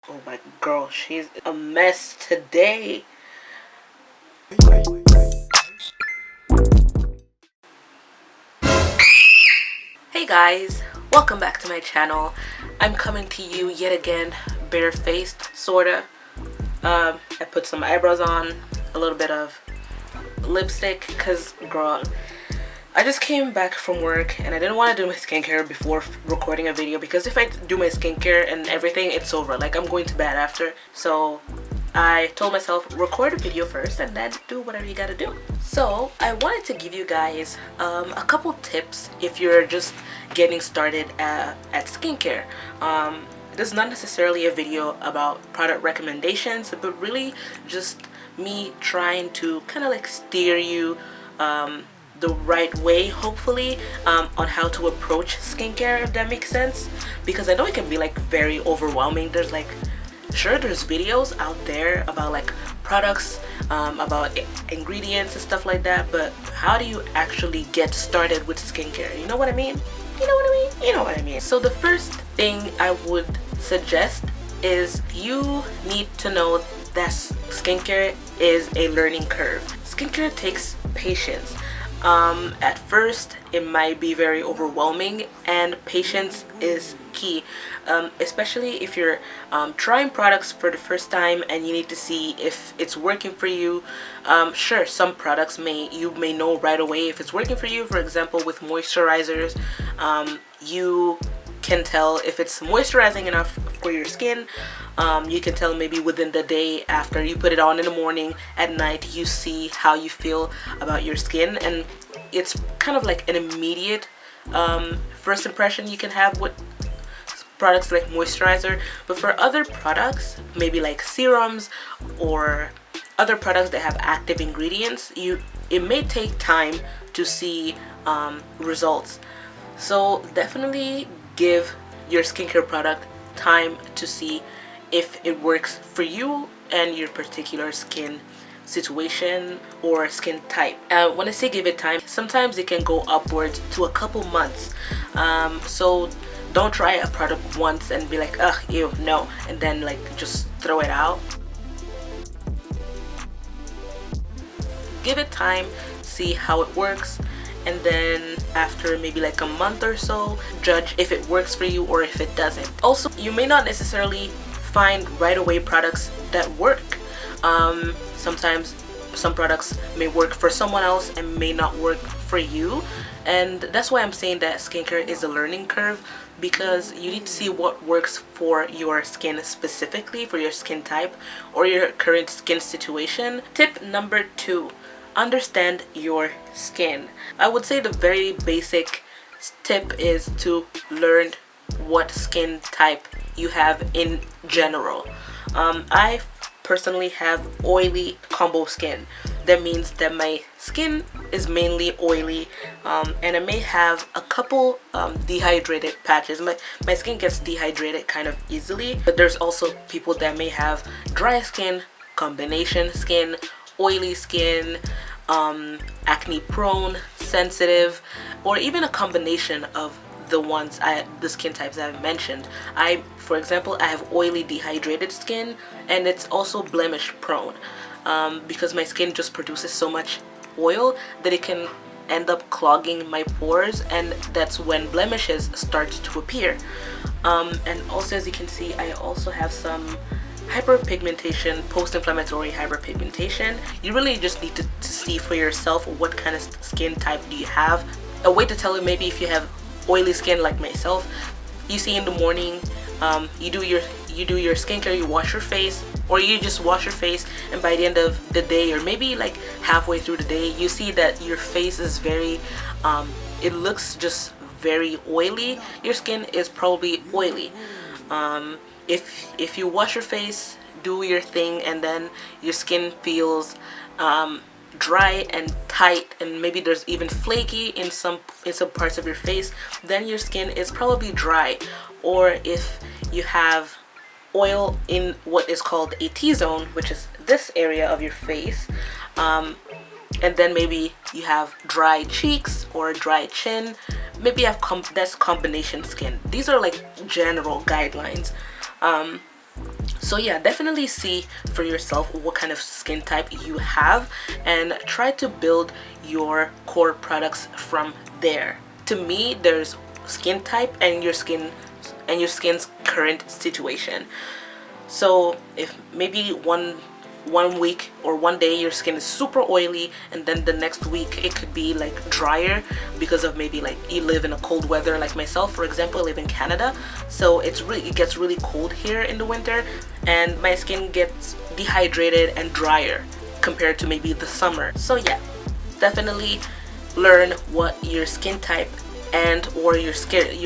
Oh my girl, she's a mess today. Hey guys, welcome back to my channel. I'm coming to you yet again, barefaced, sorta. I put some eyebrows on, a little bit of lipstick, cause girl, I just came back from work and I didn't want to do my skincare before recording a video, because if I do my skincare and everything, it's over. Like, I'm going to bed after. So I told myself, record a video first and then do whatever you gotta do. So I wanted to give you guys a couple tips if you're just getting started at skincare. This is not necessarily a video about product recommendations, but really just me trying to kind of like steer you the right way, hopefully, on how to approach skincare, if that makes sense, because I know it can be like very overwhelming. There's like, sure, there's videos out there about like products, about ingredients and stuff like that, but how do you actually get started with skincare? You know what I mean? You know what I mean? You know what I mean. So the first thing I would suggest is you need to know that skincare is a learning curve. Skincare takes patience. At first it might be very overwhelming, and patience is key, especially if you're trying products for the first time and you need to see if it's working for you. Sure, some products you may know right away if it's working for you. For example, with moisturizers, you can tell if it's moisturizing enough for your skin. You can tell maybe within the day, after you put it on in the morning, at night you see how you feel about your skin, and it's kind of like an immediate first impression you can have with products like moisturizer. But for other products, maybe like serums or other products that have active ingredients, it may take time to see results. So definitely give your skincare product time to see if it works for you and your particular skin situation or skin type. When I say give it time, sometimes it can go upwards to a couple months. So don't try a product once and be like, ugh, ew, no, and then like just throw it out. Give it time, see how it works, and then after maybe like a month or so, judge if it works for you or if it doesn't. Also, you may not necessarily find right away products that work. Sometimes some products may work for someone else and may not work for you, and that's why I'm saying that skincare is a learning curve, because you need to see what works for your skin specifically, for your skin type or your current skin situation. Tip number 2, understand your skin. I would say the very basic tip is to learn what skin type you have in general. I personally have oily combo skin. That means that my skin is mainly oily, and I may have a couple dehydrated patches. My skin gets dehydrated kind of easily, but there's also people that may have dry skin, combination skin, oily skin, acne prone, sensitive, or even a combination of the skin types I've mentioned. For example, I have oily dehydrated skin, and it's also blemish prone, because my skin just produces so much oil that it can end up clogging my pores, and that's when blemishes start to appear. And also, as you can see, I also have some hyperpigmentation, post-inflammatory hyperpigmentation. You really just need to see for yourself what kind of skin type do you have. A way to tell you, maybe if you have oily skin like myself, you see in the morning, you do your skincare, you wash your face, or you just wash your face, and by the end of the day, or maybe like halfway through the day, you see that your face is very it looks just very oily. Your skin is probably oily. If you wash your face, do your thing, and then your skin feels dry and tight, and maybe there's even flaky in some parts of your face, then your skin is probably dry. Or if you have oil in what is called a T-zone, which is this area of your face, and then maybe you have dry cheeks or dry chin, maybe you have that's combination skin. These are like general guidelines. So yeah, definitely see for yourself what kind of skin type you have and try to build your core products from there. To me, there's skin type and your skin's current situation. So if maybe one week or one day your skin is super oily, and then the next week it could be like drier because of maybe like you live in a cold weather, like myself for example. I live in Canada, so it gets really cold here in the winter, and my skin gets dehydrated and drier compared to maybe the summer. So yeah, definitely learn what your skin type and or your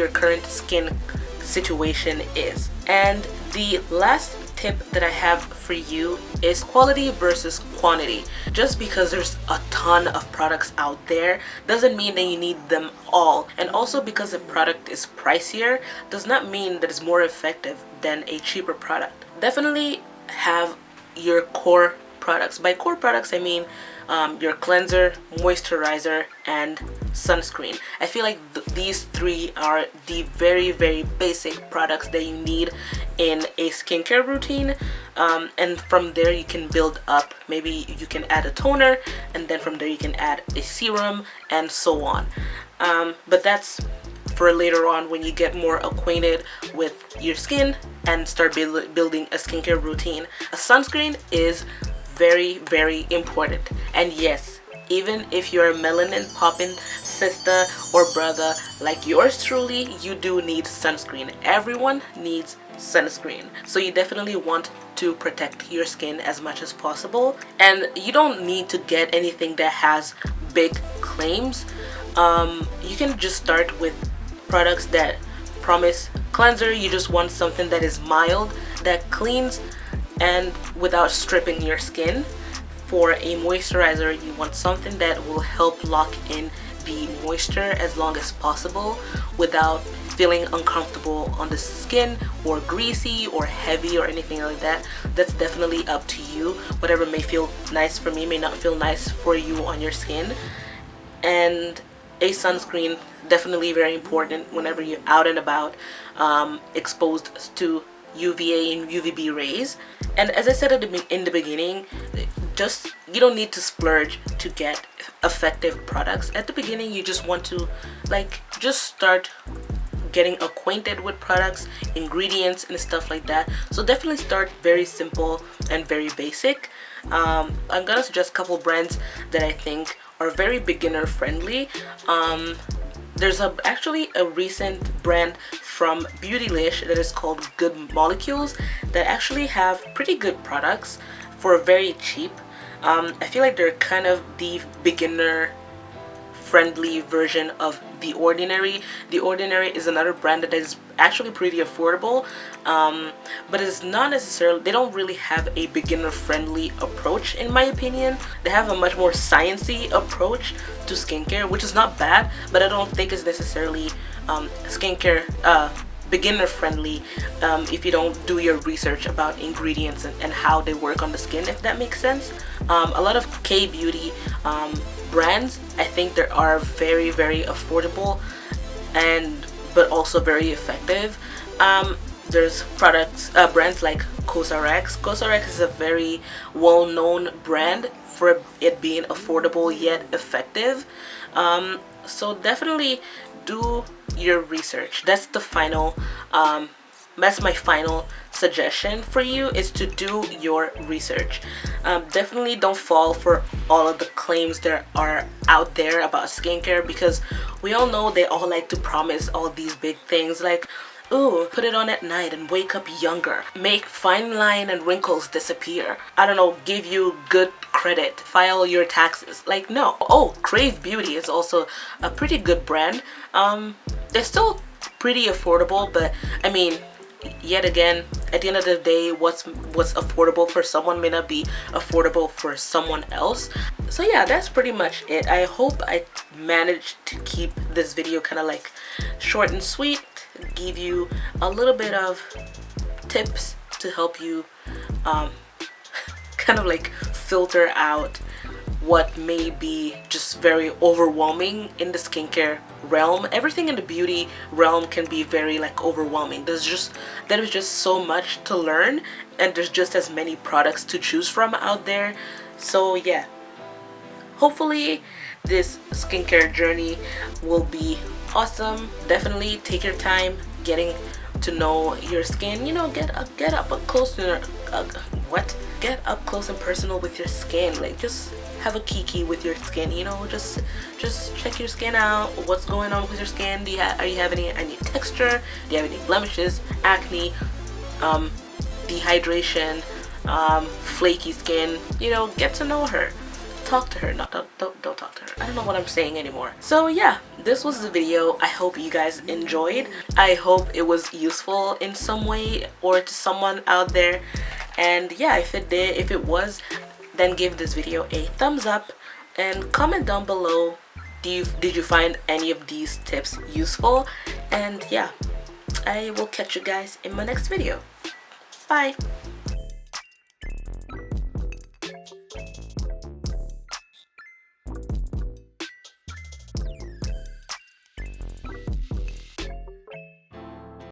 current skin situation is. And the last tip that I have for you is quality versus quantity. Just because there's a ton of products out there doesn't mean that you need them all. And also, because a product is pricier does not mean that it's more effective than a cheaper product. Definitely have your core products. By core products, I mean your cleanser, moisturizer, and sunscreen. I feel like these three are the very, very basic products that you need in a skincare routine. And from there you can build up. Maybe you can add a toner, and then from there you can add a serum, and so on. But that's for later on when you get more acquainted with your skin and start building a skincare routine. A sunscreen is very, very important. And yes, even if you're a melanin popping sister or brother like yours truly, you do need sunscreen. Everyone needs sunscreen. So you definitely want to protect your skin as much as possible. And you don't need to get anything that has big claims. You can just start with products that promise cleanser. You just want something that is mild, that cleans and without stripping your skin. For a moisturizer, you want something that will help lock in the moisture as long as possible without feeling uncomfortable on the skin or greasy or heavy or anything like that. That's definitely up to you. Whatever may feel nice for me may not feel nice for you on your skin. And a sunscreen, definitely very important whenever you're out and about, exposed to UVA and UVB rays. And as I said in the beginning, you don't need to splurge to get effective products. At the beginning, you just want to just start getting acquainted with products, ingredients, and stuff like that. So definitely start very simple and very basic. I'm gonna suggest a couple brands that I think are very beginner friendly. There's actually a recent brand from Beautylish that is called Good Molecules that actually have pretty good products for very cheap. I feel like they're kind of the beginner friendly version of The Ordinary. The Ordinary is another brand that is actually pretty affordable, but it's not necessarily, they don't really have a beginner friendly approach in my opinion. They have a much more sciencey approach to skincare, which is not bad, but I don't think it's necessarily skincare beginner friendly if you don't do your research about ingredients and how they work on the skin, if that makes sense. A lot of Krave Beauty brands, I think they are very, very affordable but also very effective. There's brands like COSRX. COSRX is a very well-known brand for it being affordable yet effective. So definitely do your research. That's my final suggestion for you, is to do your research. Definitely don't fall for all of the claims that are out there about skincare, because we all know they all like to promise all these big things like, ooh, put it on at night and wake up younger, make fine line and wrinkles disappear, I don't know, give you good credit, file your taxes. Like, no. Oh, Krave Beauty is also a pretty good brand. They're still pretty affordable, but I mean, yet again, at the end of the day, what's affordable for someone may not be affordable for someone else. So yeah, that's pretty much it. I hope I managed to keep this video kind of like short and sweet, give you a little bit of tips to help you kind of like filter out what may be just very overwhelming in the skincare realm. Everything in the beauty realm can be very like overwhelming. There's just so much to learn, and there's just as many products to choose from out there. So yeah, hopefully this skincare journey will be awesome. Definitely take your time getting to know your skin. You know, get up close and personal with your skin. Like, just have a kiki with your skin, you know. Just check your skin out. What's going on with your skin? Are you having any texture? Do you have any blemishes, acne, dehydration, flaky skin? You know, get to know her. Talk to her. Don't talk to her. I don't know what I'm saying anymore. So yeah, this was the video. I hope you guys enjoyed. I hope it was useful in some way or to someone out there. And yeah, if it was, then give this video a thumbs up and comment down below, did you find any of these tips useful? And yeah, I will catch you guys in my next video. Bye.